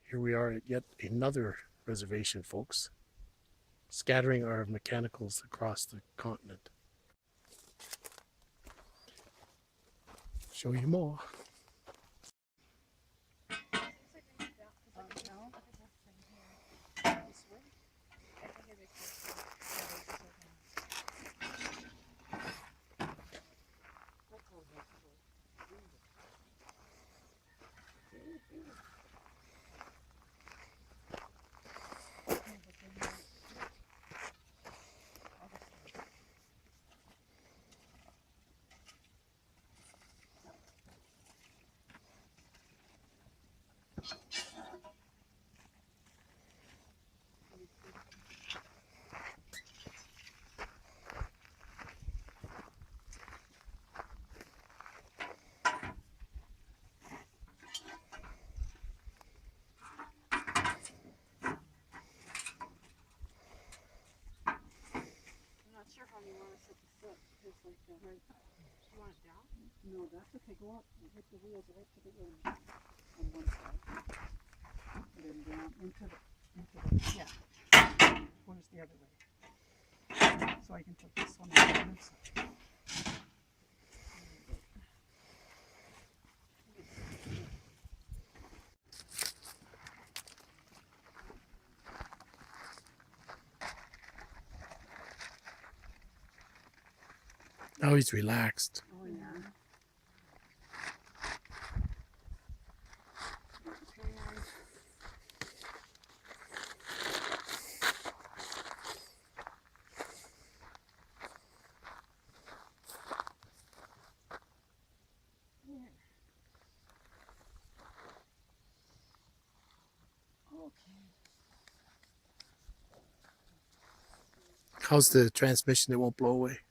Here we are at yet another reservation, folks, scattering our mechanicals across the continent. Show you more. Sure how you want to set the foot, just like that. Right. You want it down? No, that's okay. Go up with the wheels right to the end on one side. And then down into the, yeah. Where's the other way? So I can put this one on the other side. Now he's relaxed. Oh, yeah. How's the transmission? It won't blow away.